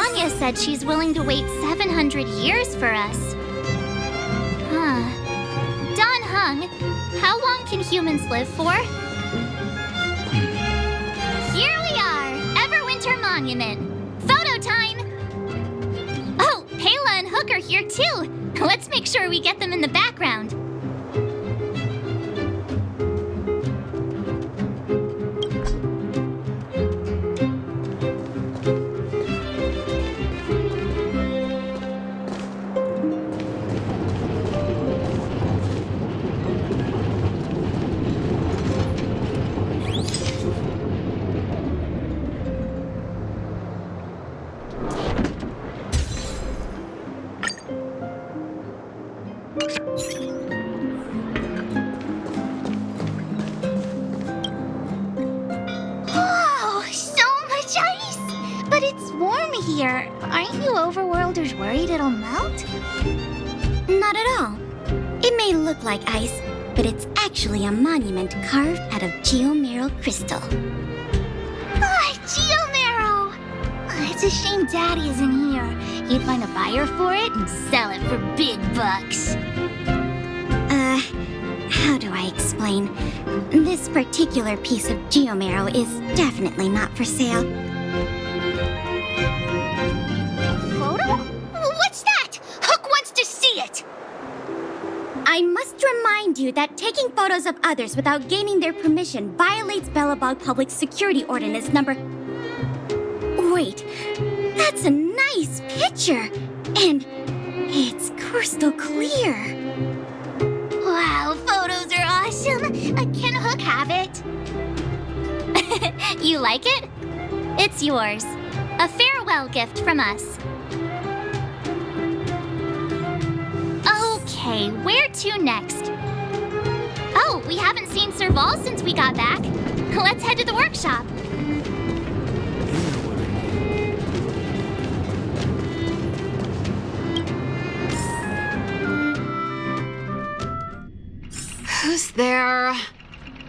Anya said she's willing to wait 700 years for us. Huh. Dan Heng, how long can humans live for? Here we are, Everwinter Monument. Photo time! Oh, Pela and Hook are here too. Let's make sure we get them in the background. Here, aren't you overworlders worried it'll melt? Not at all. It may look like ice, but it's actually a monument carved out of geomerald crystal. Geomarrow! It's a shame Daddy isn't here. He'd find a buyer for it and sell it for big bucks. How do I explain? This particular piece of geomarrow is definitely not for sale. What's that? Hook wants to see it! I must remind you that taking photos of others without gaining their permission violates Belobog Public Security Ordinance number... Wait, that's a nice picture! And it's crystal clear. Wow, photos are awesome! Can Hook have it? You like it? It's yours. A farewell gift from us. Okay, where to next? Oh, we haven't seen Serval since we got back. Let's head to the workshop. Who's there?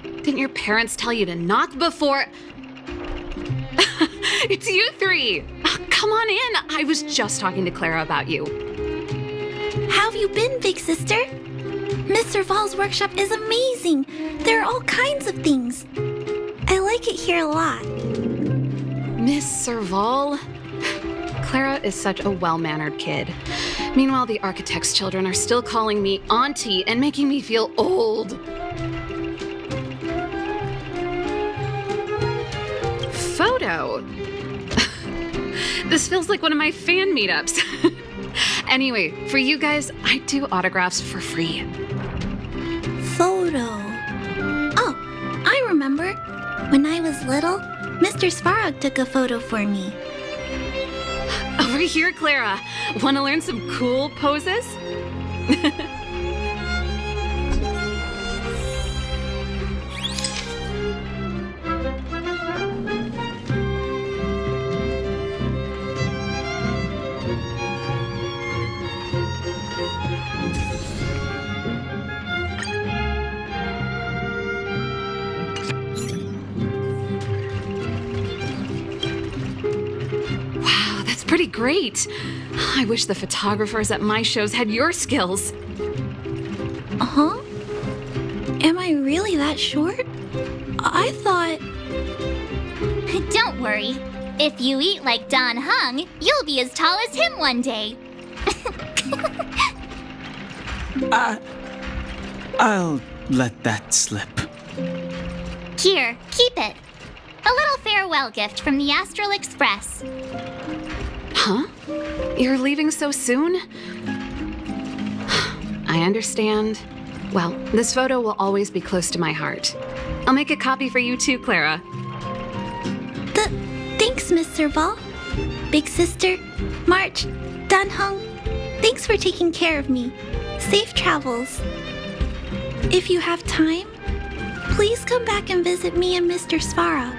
Didn't your parents tell you to knock before... It's you three! Come on in! I was just talking to Clara about you. How have you been, big sister? Miss Serval's workshop is amazing. There are all kinds of things. I like it here a lot. Miss Serval? Clara is such a well-mannered kid. Meanwhile, the architect's children are still calling me auntie and making me feel old. Photo? This feels like one of my fan meetups. Anyway, for you guys, I do autographs for free. Photo. Oh, I remember. When I was little, Mr. Svarog took a photo for me. Over here, Clara. Want to learn some cool poses? Pretty great. I wish the photographers at my shows had your skills. Huh? Am I really that short? I thought... Don't worry. If you eat like Dan Heng, you'll be as tall as him one day. I'll let that slip. Here, keep it. A little farewell gift from the Astral Express. Huh? You're leaving so soon? I understand. Well, this photo will always be close to my heart. I'll make a copy for you too, Clara. Thanks, Miss Serval. Big sister, March, Dan Heng, thanks for taking care of me. Safe travels. If you have time, please come back and visit me and Mr. Svarog.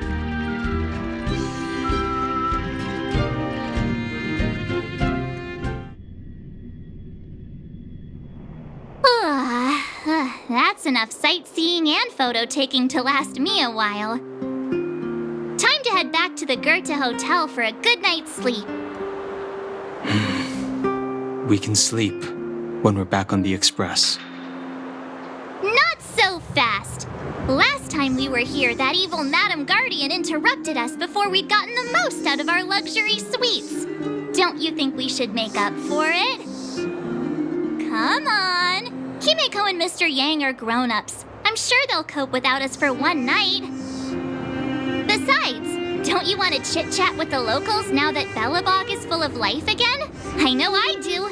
That's enough sightseeing and photo taking to last me a while. Time to head back to the Goethe Hotel for a good night's sleep. We can sleep when we're back on the express. Not so fast! Last time we were here, that evil Madam Guardian interrupted us before we'd gotten the most out of our luxury suites. Don't you think we should make up for it? Come on! Kimiko and Mr. Yang are grown-ups. I'm sure they'll cope without us for one night. Besides, don't you want to chit-chat with the locals now that Belobog is full of life again? I know I do.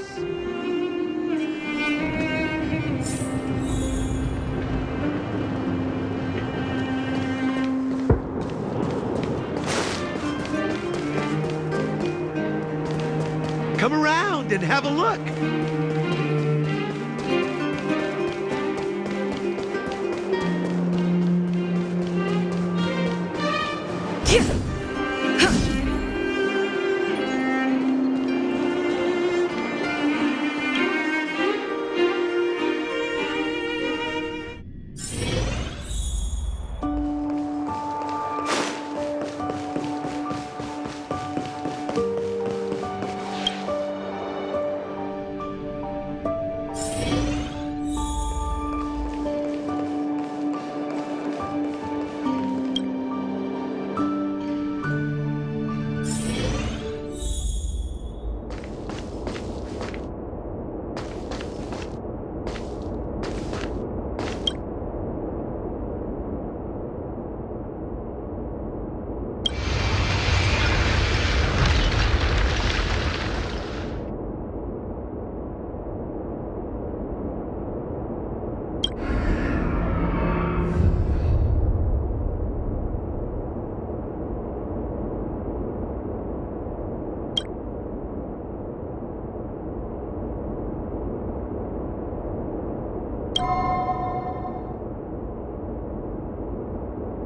Come around and have a look.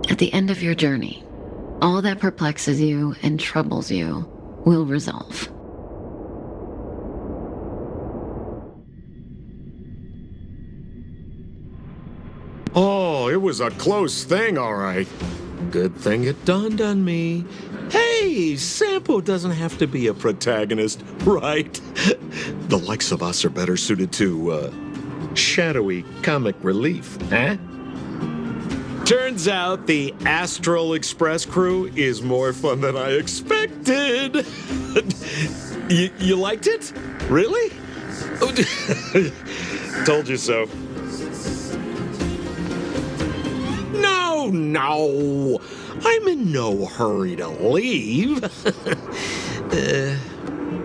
At the end of your journey, all that perplexes you and troubles you will resolve. Oh, it was a close thing, all right. Good thing it dawned on me. Hey, Sampo doesn't have to be a protagonist, right? The likes of us are better suited to, shadowy comic relief, huh? Turns out the Astral Express crew is more fun than I expected. You liked it? Really? Told you so. No. I'm in no hurry to leave.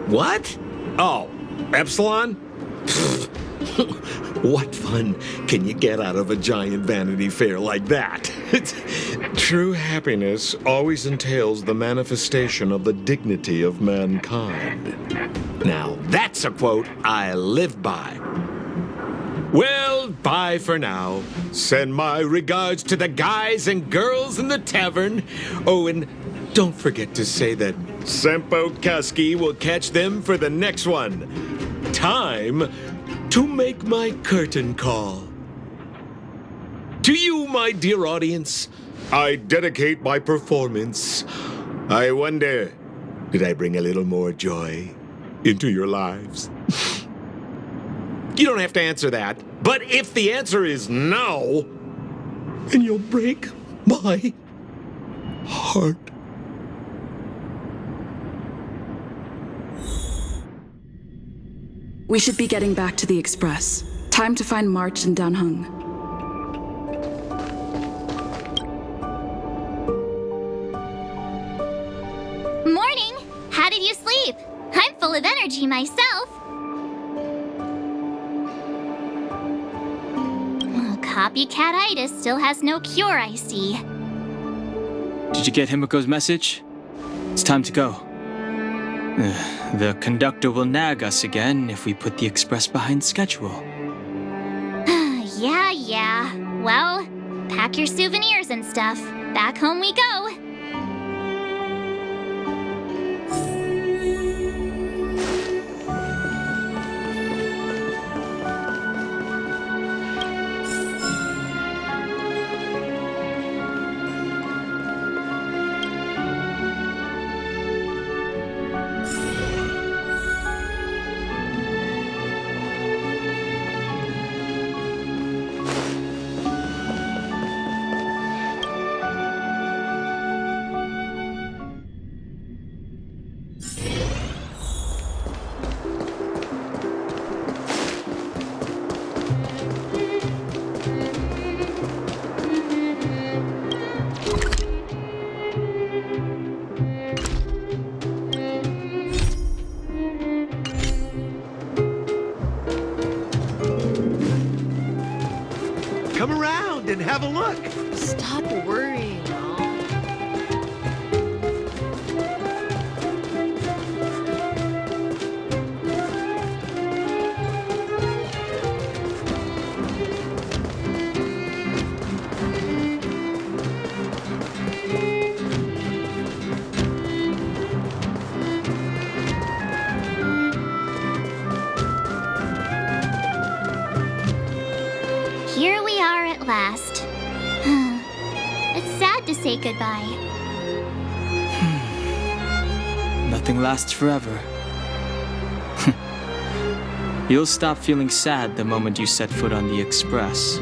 What? Oh, Epsilon? What fun can you get out of a giant Vanity Fair like that? True happiness always entails the manifestation of the dignity of mankind. Now, that's a quote I live by. Well, bye for now. Send my regards to the guys and girls in the tavern. Oh, and don't forget to say that Sampo Kasky will catch them for the next one. Time to make my curtain call. To you, my dear audience, I dedicate my performance. I wonder, did I bring a little more joy into your lives? You don't have to answer that, but if the answer is no, then you'll break my heart. We should be getting back to the Express. Time to find March and Dan Heng. Morning! How did you sleep? I'm full of energy myself. Copycat-itis still has no cure, I see. Did you get Himiko's message? It's time to go. The conductor will nag us again if we put the express behind schedule. Yeah. Well, pack your souvenirs and stuff. Back home we go. and have a look. Stop worrying, Al. Here we are at last. It's sad to say goodbye. Nothing lasts forever. You'll stop feeling sad the moment you set foot on the Express.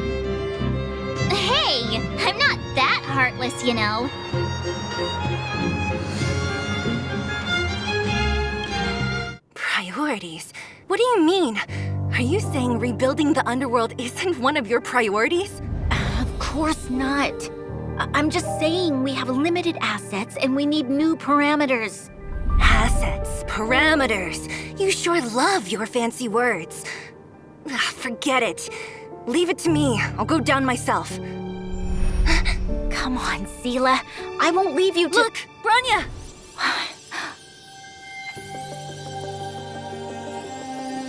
Hey, I'm not that heartless, you know. Priorities? What do you mean? Are you saying rebuilding the underworld isn't one of your priorities? Of course not. I'm just saying we have limited assets and we need new parameters. Assets, parameters. You sure love your fancy words. Forget it. Leave it to me. I'll go down myself. Come on, Seela. I won't leave you to— Look, Branya!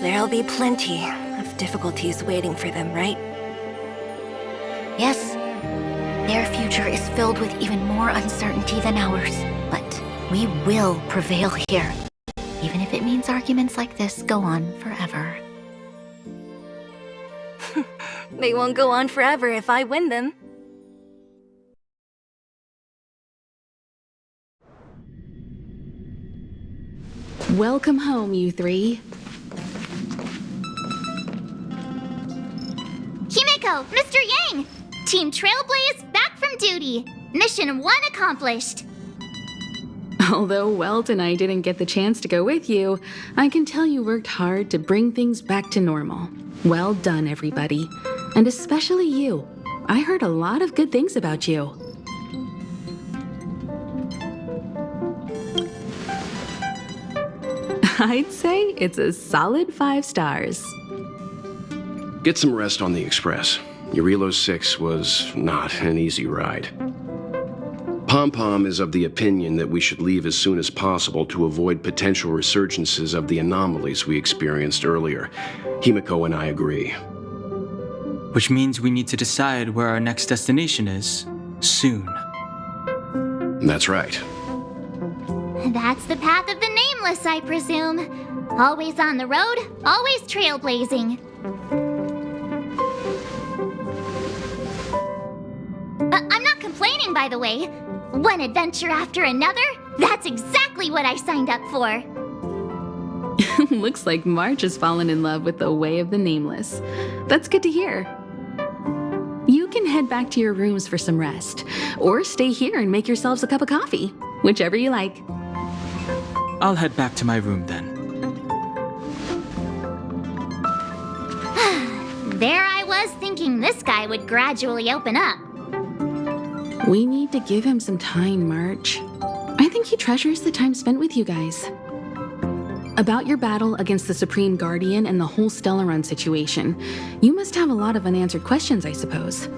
There'll be plenty of difficulties waiting for them, right? Yes, their future is filled with even more uncertainty than ours. But we will prevail here, even if it means arguments like this go on forever. They won't go on forever if I win them. Welcome home, you three. Himeko, Mr. Yang! Team Trailblaze back from duty. Mission 1 accomplished. Although Welt and I didn't get the chance to go with you, I can tell you worked hard to bring things back to normal. Well done, everybody. And especially you. I heard a lot of good things about you. I'd say it's a solid 5 stars. Get some rest on the Express. Jarilo-VI was not an easy ride. Pom-Pom is of the opinion that we should leave as soon as possible to avoid potential resurgences of the anomalies we experienced earlier. Himeko and I agree. Which means we need to decide where our next destination is, soon. That's right. That's the path of the Nameless, I presume. Always on the road, always trailblazing. I'm not complaining, by the way. One adventure after another, that's exactly what I signed up for. Looks like March has fallen in love with the way of the Nameless. That's good to hear. You can head back to your rooms for some rest, or stay here and make yourselves a cup of coffee, whichever you like. I'll head back to my room then. There I was thinking this guy would gradually open up. We need to give him some time, March. I think he treasures the time spent with you guys. About your battle against the Supreme Guardian and the whole Stellaron situation, you must have a lot of unanswered questions, I suppose.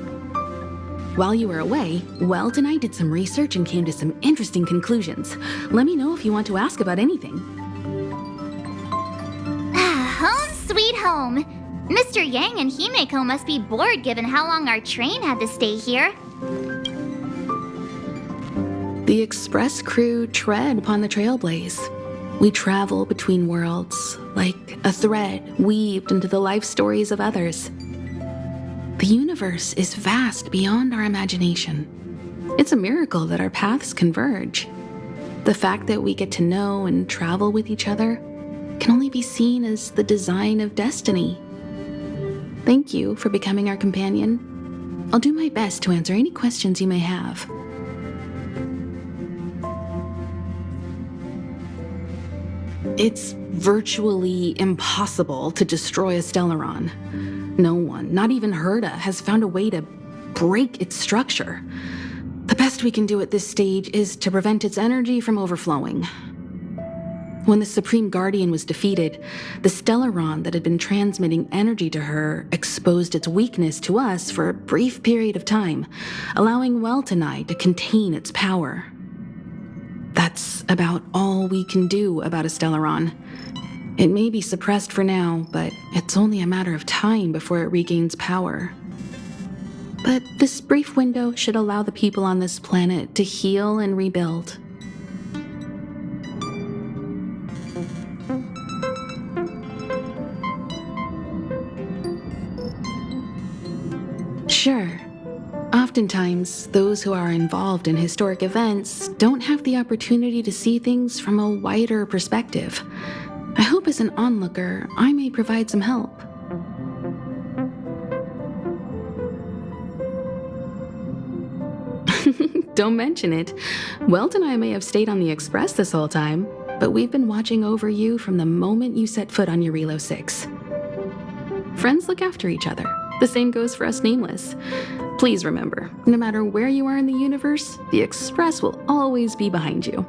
While you were away, Welt and I did some research and came to some interesting conclusions. Let me know if you want to ask about anything. Home sweet home. Mr. Yang and Himeko must be bored given how long our train had to stay here. The Express crew tread upon the Trailblaze. We travel between worlds, like a thread weaved into the life stories of others. The universe is vast beyond our imagination. It's a miracle that our paths converge. The fact that we get to know and travel with each other can only be seen as the design of destiny. Thank you for becoming our companion. I'll do my best to answer any questions you may have. It's virtually impossible to destroy a Stellaron. No one, not even Herta, has found a way to break its structure. The best we can do at this stage is to prevent its energy from overflowing. When the Supreme Guardian was defeated, the Stellaron that had been transmitting energy to her exposed its weakness to us for a brief period of time, allowing Welt and I to contain its power. That's about all we can do about a Stellaron. It may be suppressed for now, but it's only a matter of time before it regains power. But this brief window should allow the people on this planet to heal and rebuild. Sure. Oftentimes, those who are involved in historic events don't have the opportunity to see things from a wider perspective. I hope as an onlooker, I may provide some help. Don't mention it. Welt and I may have stayed on the Express this whole time, but we've been watching over you from the moment you set foot on Jarilo-VI. Friends look after each other. The same goes for us Nameless. Please remember, no matter where you are in the universe, the Express will always be behind you.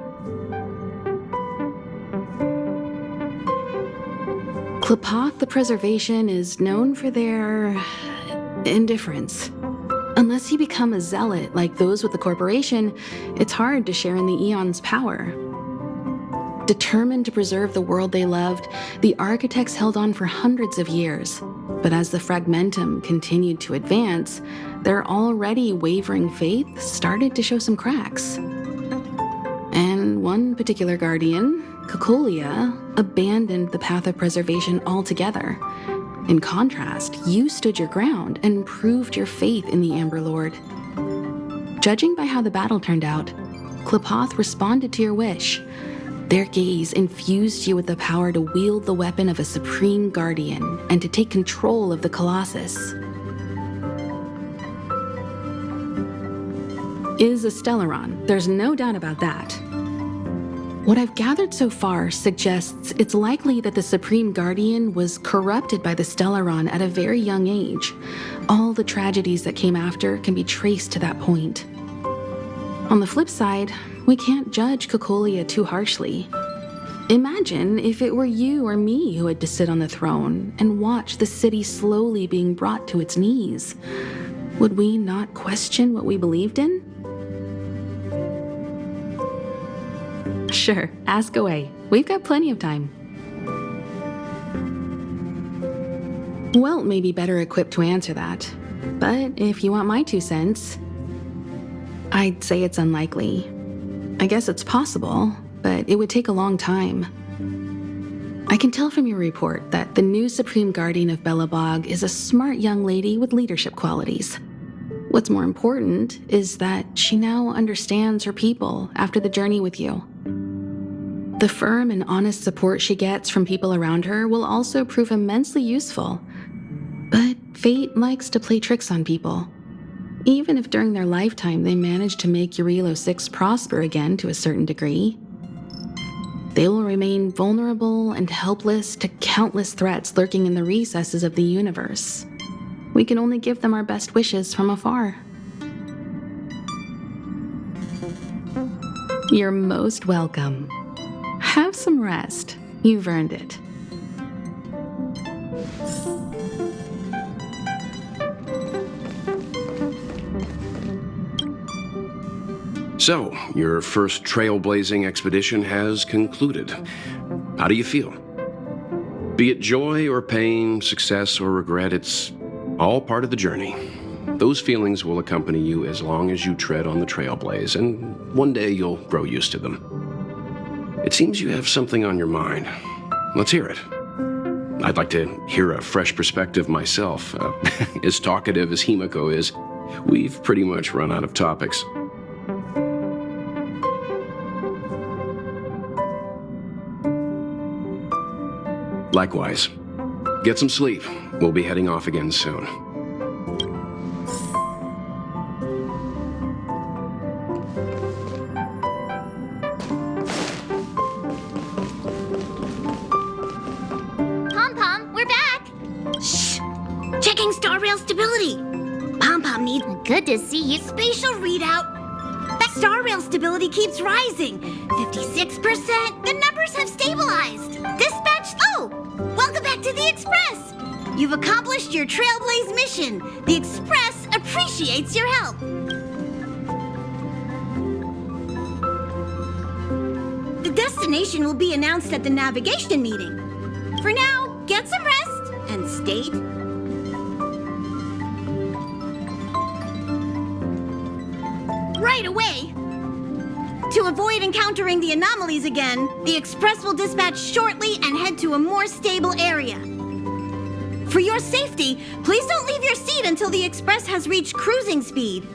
Klapoth the Preservation is known for their indifference. Unless you become a zealot like those with the corporation, it's hard to share in the Aeon's power. Determined to preserve the world they loved, the architects held on for hundreds of years. But as the Fragmentum continued to advance, their already wavering faith started to show some cracks. And one particular guardian, Cocolia, abandoned the path of preservation altogether. In contrast, you stood your ground and proved your faith in the Amber Lord. Judging by how the battle turned out, Klapoth responded to your wish. Their gaze infused you with the power to wield the weapon of a supreme guardian and to take control of the Colossus. Is a Stellaron, there's no doubt about that. What I've gathered so far suggests it's likely that the Supreme Guardian was corrupted by the Stellaron at a very young age. All the tragedies that came after can be traced to that point. On the flip side, we can't judge Cocolia too harshly. Imagine if it were you or me who had to sit on the throne and watch the city slowly being brought to its knees. Would we not question what we believed in? Sure, ask away. We've got plenty of time. Welt may be better equipped to answer that, but if you want my 2 cents, I'd say it's unlikely. I guess it's possible, but it would take a long time. I can tell from your report that the new Supreme Guardian of Belobog is a smart young lady with leadership qualities. What's more important is that she now understands her people after the journey with you. The firm and honest support she gets from people around her will also prove immensely useful. But fate likes to play tricks on people. Even if during their lifetime they manage to make Jarilo-VI prosper again to a certain degree, they will remain vulnerable and helpless to countless threats lurking in the recesses of the universe. We can only give them our best wishes from afar. You're most welcome. Have some rest. You've earned it. So, your first trailblazing expedition has concluded. How do you feel? Be it joy or pain, success or regret, it's all part of the journey. Those feelings will accompany you as long as you tread on the Trailblaze, and one day you'll grow used to them. It seems you have something on your mind. Let's hear it. I'd like to hear a fresh perspective myself. As talkative as Himiko is, we've pretty much run out of topics. Likewise. Get some sleep. We'll be heading off again soon. Pom-Pom, we're back! Shh! Checking star rail stability. Pom-Pom needs Good to see you. spatial readout. That star rail stability keeps rising. 56%. The number numbers have stabilized. Dispatch. Oh, welcome back to the Express. You've accomplished your Trailblaze mission. The Express appreciates your help. The destination will be announced at the navigation meeting. For now, get some rest and state. Right away. To avoid encountering the anomalies again, the Express will dispatch shortly and head to a more stable area. For your safety, please don't leave your seat until the Express has reached cruising speed.